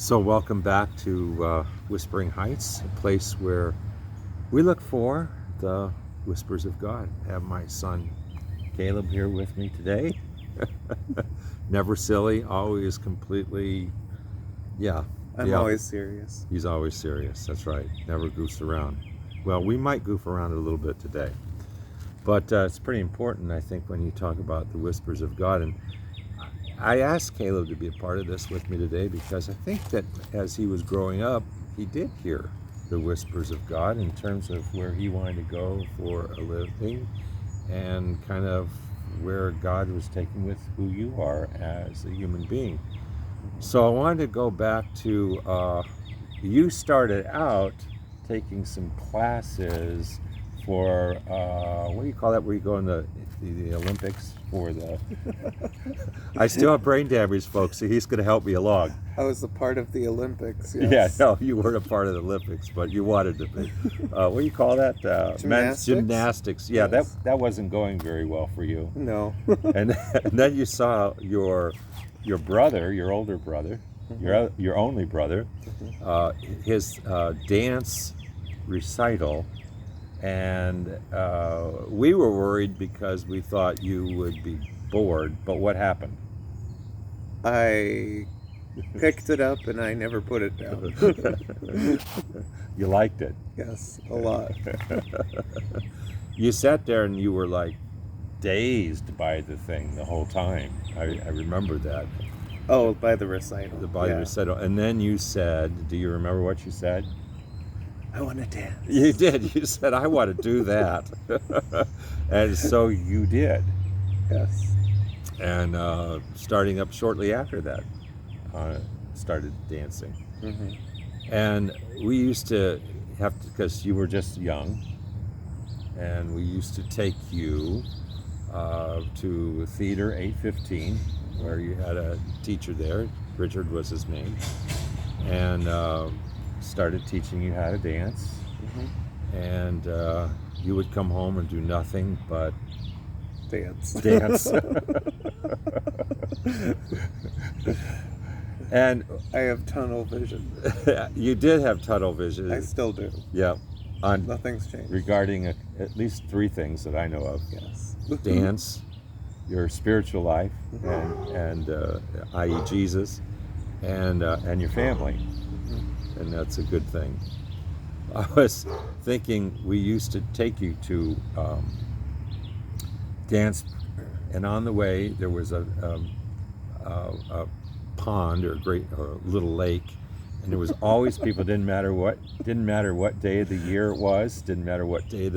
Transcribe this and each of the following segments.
So welcome back to Whispering Heights, a place where we look for the whispers of God. I have my son Caleb here with me today. Never silly, always completely, yeah. I'm always serious. He's always serious, that's right. Never goofs around. Well, we might goof around a little bit today. But it's pretty important, I think, when you talk about the whispers of God. And I asked Caleb to be a part of this with me today because I think that as he was growing up, he did hear the whispers of God in terms of where he wanted to go for a living and kind of where God was taking with who you are as a human being. So I wanted to go back to, you started out taking some classes for, what do you call that, where you go in the Olympics for the... I still have brain damage, folks, so he's going to help me along. I was a part of the Olympics, yes. Yeah, no, you weren't a part of the Olympics, but you wanted to be. What do you call that? Gymnastics? Gymnastics. Yeah, Yes. that wasn't going very well for you. No. And then you saw your brother, your older brother, your only brother, his dance recital, and we were worried because we thought you would be bored. But what happened? I picked it up and I never put it down. You liked it. Yes, a lot. You sat there and you were like dazed by the thing the whole time. I remember that. Oh, by the recital. The recital. And then you said, do you remember what you said? I want to dance. You did. You said, I want to do that. And so you did. Yes. And starting up shortly after that, started dancing. And we used to have to, because you were just young, and we used to take you to Theater 815, where you had a teacher there. Richard was his name. And started teaching you how to dance. And you would come home and do nothing but Dance. And I have tunnel vision. you did have tunnel vision. I still do. Yeah. On Nothing's changed. regarding at least three things that I know of: Yes. dance, your spiritual life, and i.e. Jesus, and your family, and that's a good thing. I was thinking we used to take you to dance, and on the way there was a pond or a little lake, and there was always people. Didn't matter what day of the year it was, didn't matter what day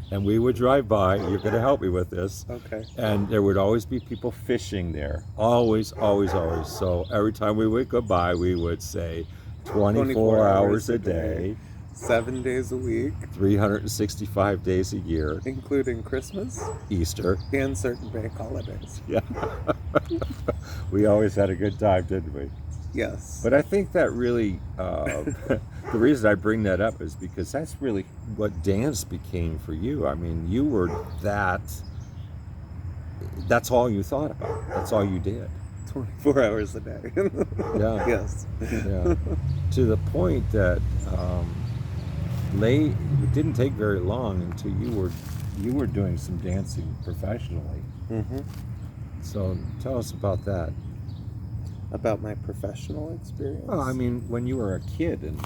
and we would drive by. You're going to help me with this. Okay. And there would always be people fishing there, always. So every time we would go by, we would say 24 hours a day, 7 days a week, 365 days a year, including Christmas Easter. and certain bank holidays. Yeah. We always had a good time, didn't we? Yes. But I think that really, the reason I bring that up is because that's really what dance became for you. I mean, you were that's all you thought about. That's all you did. 24 hours a day. Yeah. Yes. Yeah. To the point that it didn't take very long until you were doing some dancing professionally. So tell us about that. About my professional experience? Well, I mean, when you were a kid and,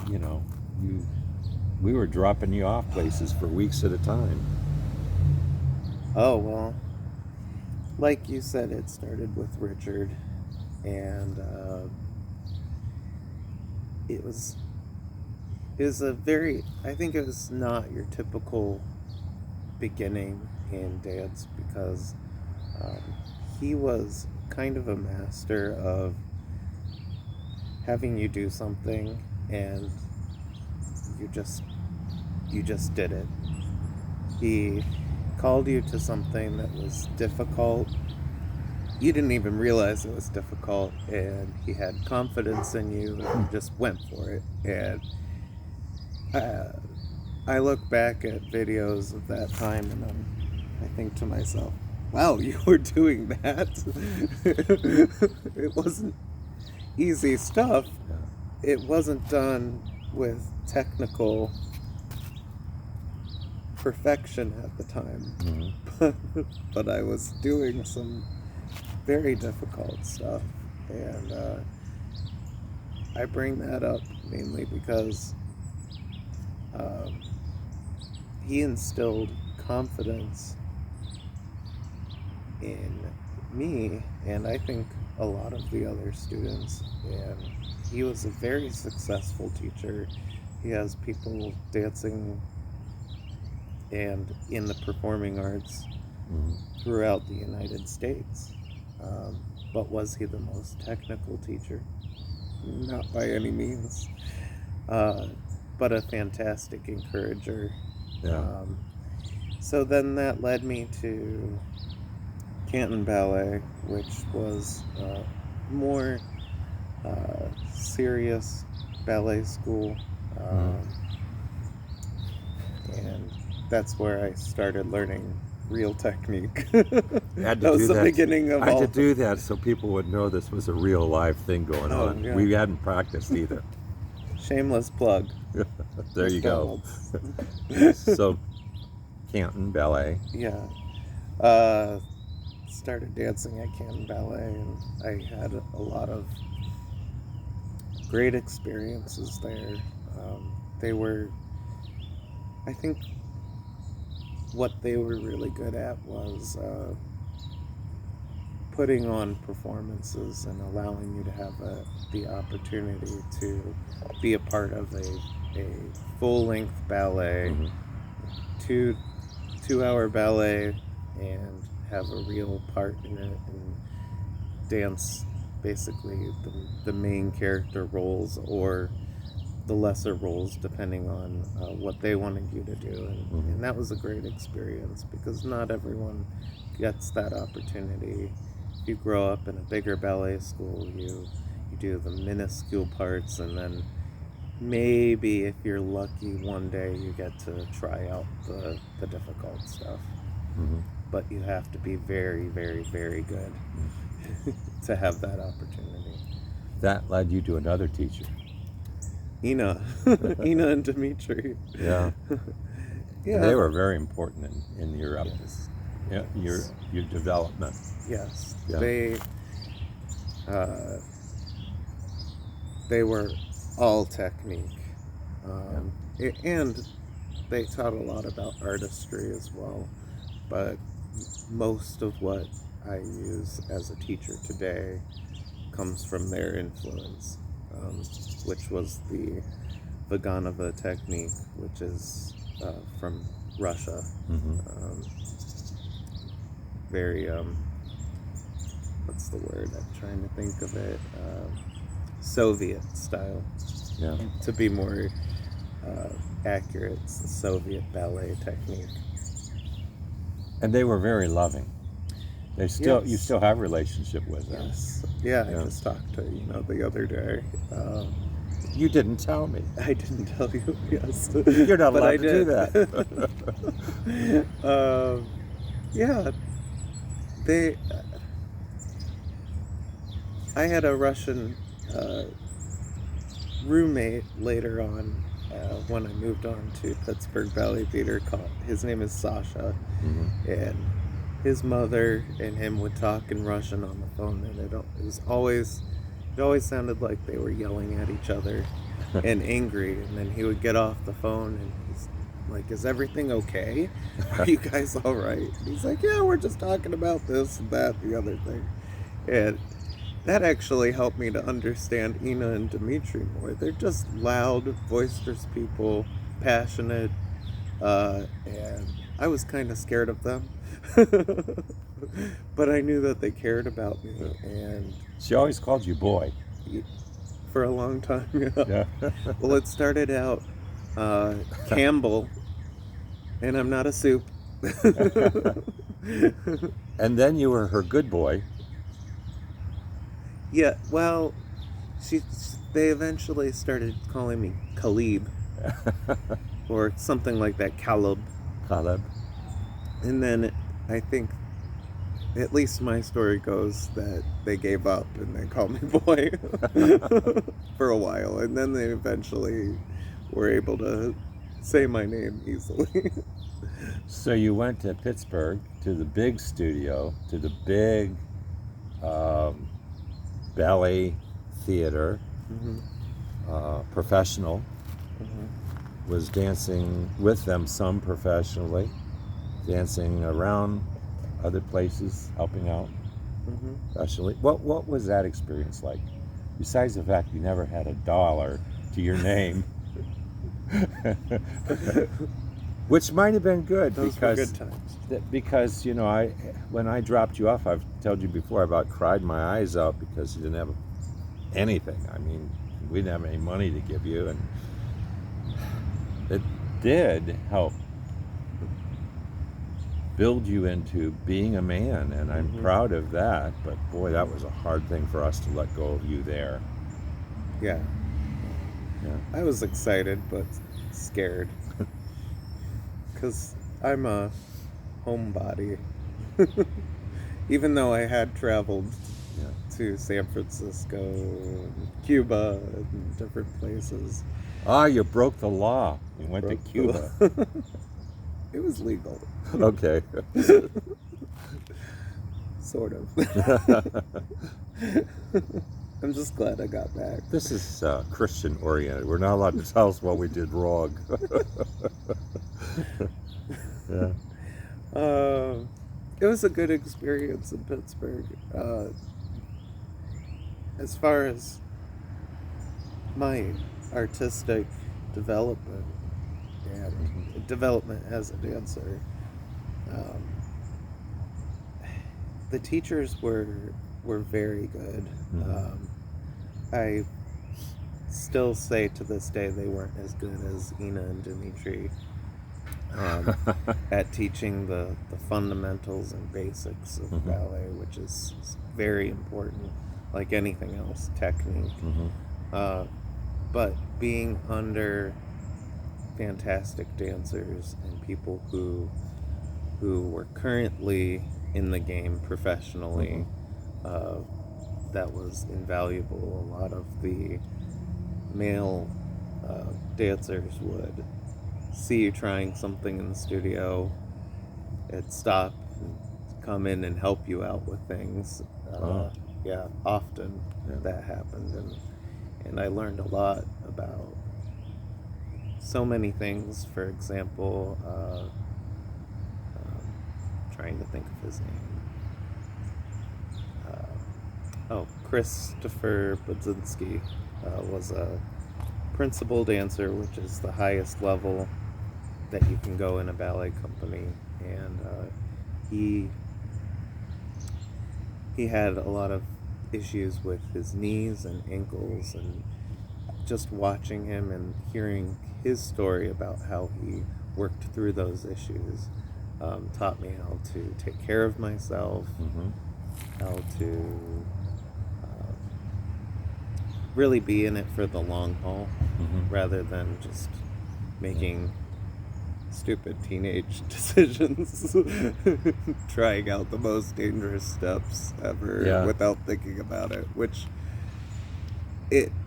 we were dropping you off places for weeks at a time. Oh, well, like you said, it started with Richard, and it was I think it was not your typical beginning in dance, because he was kind of a master of having you do something and you just did it. He called you to something that was difficult. You didn't even realize it was difficult, and he had confidence in you and just went for it. And I look back at videos of that time and I think to myself, wow, you were doing that. It wasn't easy stuff, it wasn't done with technical perfection at the time, Mm-hmm. but I was doing some very difficult stuff, and I bring that up mainly because he instilled confidence in me, and I think a lot of the other students, and he was a very successful teacher. He has people dancing and in the performing arts Mm-hmm. throughout the United States. But was he the most technical teacher? Not by any means. But a fantastic encourager. Yeah. So then that led me to Canton Ballet, which was more serious ballet school. And that's where I started learning real technique. Had to That was do the that. beginning of I all. had to do that so people would know this was a real live thing going Oh, on. yeah. We hadn't practiced either. Shameless plug. There you go. McDonald's. So, Canton Ballet. Yeah. Started dancing at Canton Ballet, and I had a lot of great experiences there. They were, I think, what they were really good at was putting on performances and allowing you to have the opportunity to be a part of a full-length ballet, Mm-hmm. 2 hour ballet, and have a real part in it and dance basically the main character roles or the lesser roles depending on what they wanted you to do, and that was a great experience because not everyone gets that opportunity. If you grow up in a bigger ballet school, you do the minuscule parts, and then maybe if you're lucky one day you get to try out the difficult stuff. Mm-hmm. But you have to be very, very, very good to have that opportunity. That led you to another teacher. Ina and Dimitri. Yeah. Yeah. And they were very important in your Yes. your development. Yes. Yeah. They were all technique, and they taught a lot about artistry as well. But most of what I use as a teacher today comes from their influence, which was the Vaganova technique, which is from Russia. Mm-hmm. Very, what's the word? I'm trying to think of it. Soviet style. Yeah. To be more accurate, it's the Soviet ballet technique. And they were very loving. You Yes. still have a relationship with them. Yes. Yeah, Yeah. I just talked to the other day. You didn't tell me. I didn't tell you. Yes. You're not But allowed I to do did. that. Yeah, they. I had a Russian roommate later on when I moved on to Pittsburgh Ballet Theater. His name is Sasha, Mm-hmm. and his mother and him would talk in Russian on the phone, and it always sounded like they were yelling at each other and angry. And then he would get off the phone and he's like, "Is everything okay? Are you guys all right?" And he's like, "Yeah, we're just talking about this and that, the other thing." And that actually helped me to understand Ina and Dimitri more. They're just loud, boisterous people, passionate, and I was kind of scared of them. But I knew that they cared about me, and She always called you boy. for a long time, yeah. Yeah. Well, it started out Campbell, and I'm not a soup. And then you were her good boy. Yeah, well, they eventually started calling me Caleb or something like that, Caleb. Caleb. And then I think at least my story goes that they gave up and they called me boy for a while, and then they eventually were able to say my name easily. So you went to Pittsburgh, to the big studio, to the big um, ballet theater, hmm professional, hmm was dancing with them, some professionally, dancing around other places, helping out hmm professionally. What was that experience like? Besides the fact you never had a dollar to your name, which might have been good Those were good times. because you know I when I dropped you off, I've told you before I about cried my eyes out because you didn't have anything. I mean, we didn't have any money to give you, and it did help build you into being a man, and I'm hmm proud of that. But boy, that was a hard thing for us to let go of you there. Yeah, Yeah. I was excited but scared because I'm a homebody. Even though I had traveled Yeah. to San Francisco, and Cuba, and different places. Ah, you broke the law. You went to Broke Cuba. It was legal. Okay. Sort of. I'm just glad I got back. This is Christian oriented. We're not allowed to tell us what we did wrong. Yeah. It was a good experience in Pittsburgh. As far as my artistic development and development as a dancer, um, the teachers were very good. Mhm. I still say to this day they weren't as good as Ina and Dimitri at teaching the fundamentals and basics of Mhm. ballet, which is very important, like anything else, technique. Mhm. Uh, but being under fantastic dancers and people who were currently in the game professionally, uh, that was invaluable. A lot of the male dancers would see you trying something in the studio, it'd stop and come in and help you out with things. Oh. Yeah, often Yeah. that happened, and I learned a lot about so many things. For example, trying to think of his name. Christopher Budzinski was a principal dancer, which is the highest level that you can go in a ballet company, and he had a lot of issues with his knees and ankles, and just watching him and hearing his story about how he worked through those issues taught me how to take care of myself, Mhm. how to really be in it for the long haul Mhm. rather than just making stupid teenage decisions, trying out the most dangerous steps ever Yeah. without thinking about it, which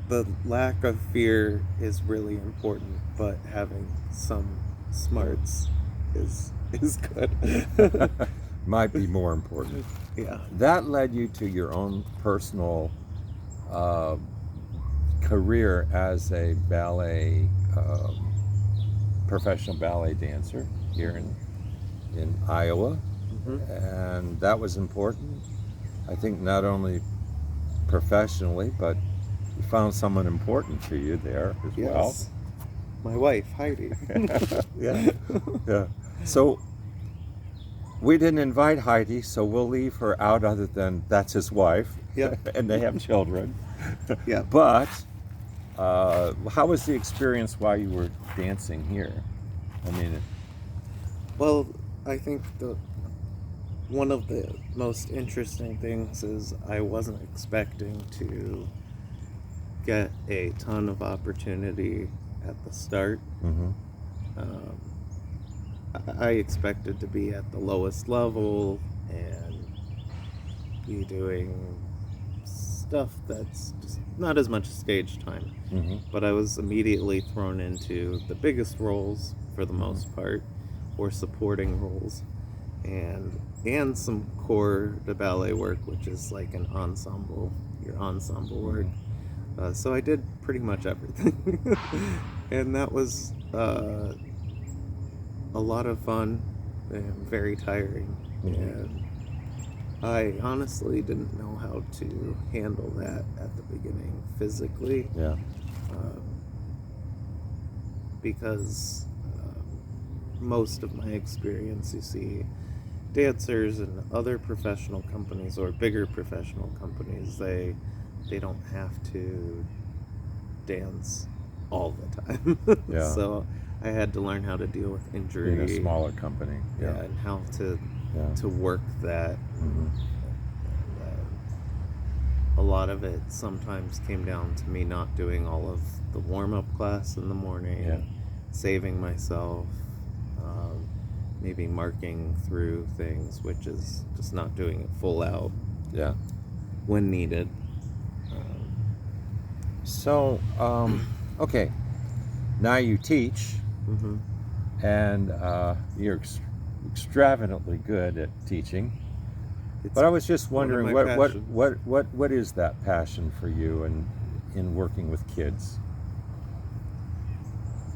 the lack of fear is really important, but having some smarts is good. Might be more important. Yeah. That led you to your own personal uh, career as a ballet, professional ballet dancer here in Iowa. hmm And that was important. I think not only professionally, but you found someone important to you there as well. Yes. My wife, Heidi. Yeah, yeah. So we didn't invite Heidi, so we'll leave her out other than that's his wife. Yep. And they have children. Yep. But how was the experience while you were dancing here? I mean, Well, I think one of the most interesting things is I wasn't expecting to get a ton of opportunity at the start. mm-hmm, Um, I expected to be at the lowest level and be doing stuff that's just not as much stage time. Mm-hmm. But I was immediately thrown into the biggest roles for the most part, or supporting roles, and some corps de ballet work, which is like an ensemble, your ensemble work. So I did pretty much everything, and that was a lot of fun and very tiring. And I honestly didn't know how to handle that at the beginning physically, Yeah. because most of my experience, you see, dancers and other professional companies or bigger professional companies, they don't have to dance all the time. Yeah. So I had to learn how to deal with injury. In a smaller company. Yeah, and how to Yeah. work that. Mm-hmm. A lot of it sometimes came down to me not doing all of the warm-up class in the morning, Yeah. saving myself, maybe marking through things, which is just not doing it full out Yeah. when needed. So, okay. Now you teach, Mm-hmm. and you're extravagantly good at teaching. It's But I was just one of wondering, my passions. what is that passion for you in working with kids?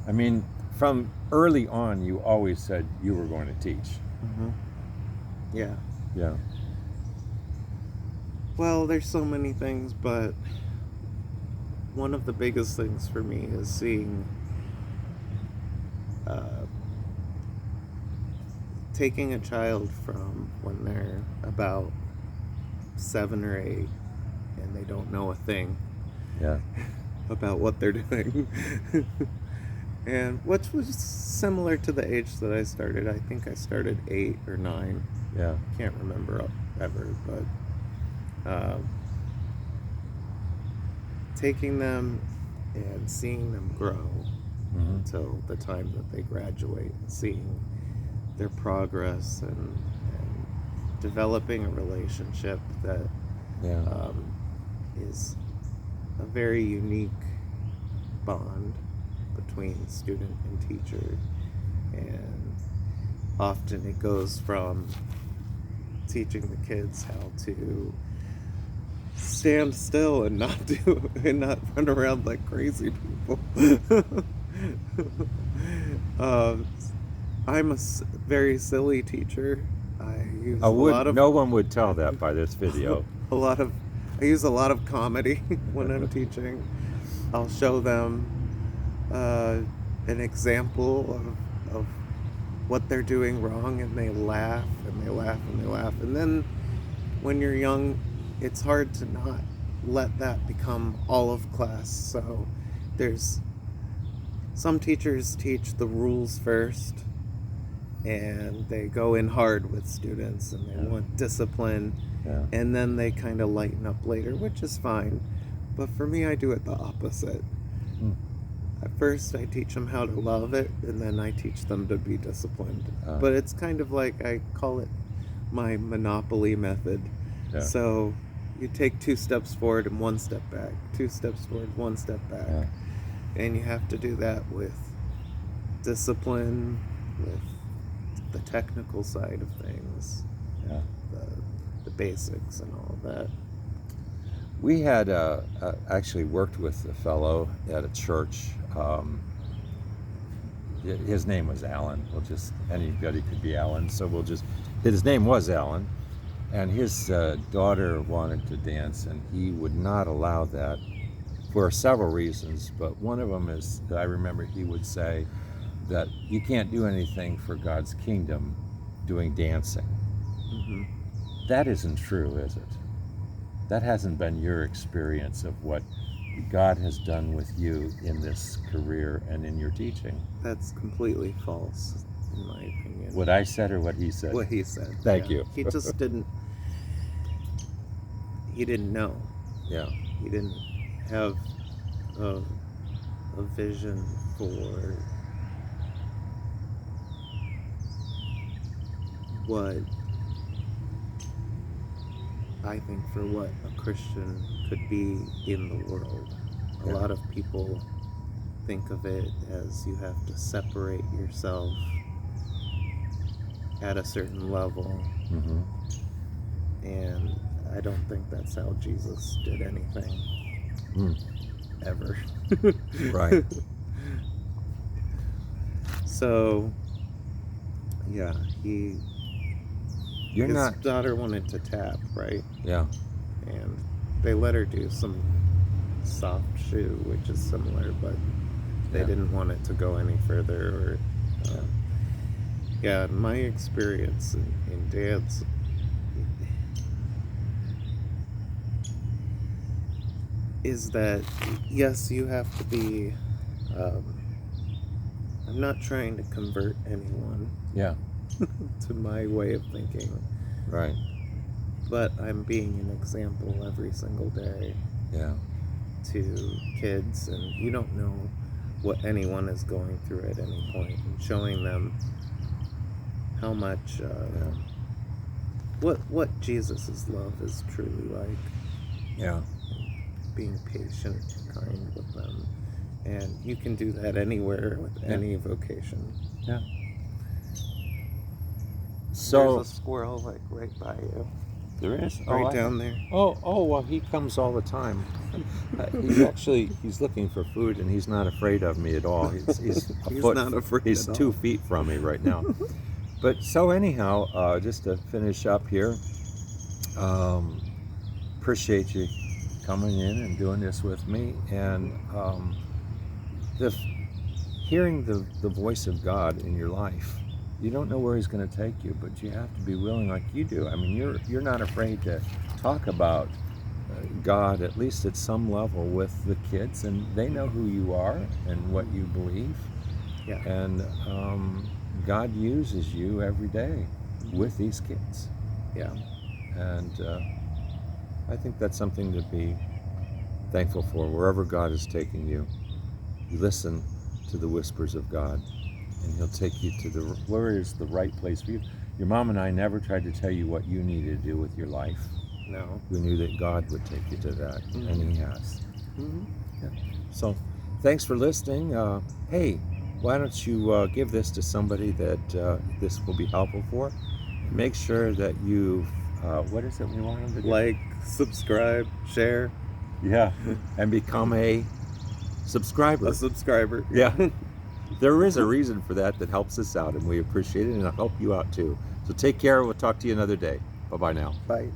I mean, from early on, you always said you were going to teach. Mm-hmm. Yeah. Yeah. Well, there's so many things, but one of the biggest things for me is seeing, taking a child from when they're about 7 or 8 and they don't know a thing Yeah. about what they're doing. And which was similar to the age that I started. I think I started 8 or 9. Yeah. Can't remember ever, but taking them and seeing them grow Mm-hmm. until the time that they graduate, and seeing their progress and developing a relationship that Yeah. is a very unique bond between student and teacher. And often it goes from teaching the kids how to stand still and not run around like crazy people. I'm a very silly teacher. I use No one would tell that by this video. I use a lot of comedy when I'm teaching. I'll show them an example of what they're doing wrong, and they laugh and they laugh and they laugh. And then when you're young, it's hard to not let that become all of class. So there's some teachers teach the rules first, and they go in hard with students and they want discipline, Yeah. and then they kind of lighten up later, which is fine. But for me, I do it the opposite. At first, I teach them how to love it, and then I teach them to be disciplined. But it's kind of like, I call it my Monopoly method. Yeah. So you take 2 steps forward and 1 step back, 2 steps forward, 1 step back. Yeah. And you have to do that with discipline, with the technical side of things, Yeah. the basics and all of that. We had actually worked with a fellow at a church. His name was Alan. Anybody could be Alan, so his name was Alan, and his daughter wanted to dance, and he would not allow that for several reasons. But one of them is that I remember he would say that you can't do anything for God's kingdom doing dancing. Mm-hmm. That isn't true, is it? That hasn't been your experience of what God has done with you in this career and in your teaching. That's completely false, in my opinion. What I said or what he said? What he said. Thank you. He just didn't. He didn't know. Yeah. He didn't have a vision for what I think, for what a Christian could be in the world. A Yeah. lot of people think of it as you have to separate yourself at a certain level, Mm-hmm. and I don't think that's how Jesus did anything ever. Right. So, yeah, You're his not. daughter wanted to tap, right? Yeah. And they let her do some soft shoe, which is similar, but they Yeah. didn't want it to go any further. Or, Yeah. yeah, my experience in dance is that, yes, you have to be. I'm not trying to convert anyone Yeah. to my way of thinking, Right. but I'm being an example every single day Yeah. to kids, and you don't know what anyone is going through at any point, and showing them how much Yeah. what Jesus' love is truly like, Yeah. being patient and kind with them. And you can do that anywhere with Yeah. any vocation. Yeah. There's So a squirrel like right by you, there is. right down there. Oh, well, he comes all the time. He's looking for food, and he's not afraid of me at all. He's a He's foot. not afraid He's at 2 all. feet from me right now. But so anyhow, just to finish up here, appreciate you coming in and doing this with me, and the hearing the voice of God in your life. You don't know where He's going to take you, but you have to be willing, like you do. I mean, you're not afraid to talk about God, at least at some level, with the kids, and they know who you are and what you believe. Yeah. And God uses you every day with these kids. Yeah. And I think that's something to be thankful for. Wherever God is taking you, listen to the whispers of God, and He'll take you to where is the right place for you. Your mom and I never tried to tell you what you needed to do with your life. No. We knew that God would take you to that, and He has. Mm-hmm. Yeah. So, thanks for listening. Hey, why don't you give this to somebody that this will be helpful for? Make sure that you, what is it we want them to do? Like, subscribe, share. Yeah, and become a subscriber. A subscriber. Yeah, there is a reason for that helps us out, and we appreciate it, and it'll help you out too. So take care. We'll talk to you another day. Bye-bye now. Bye.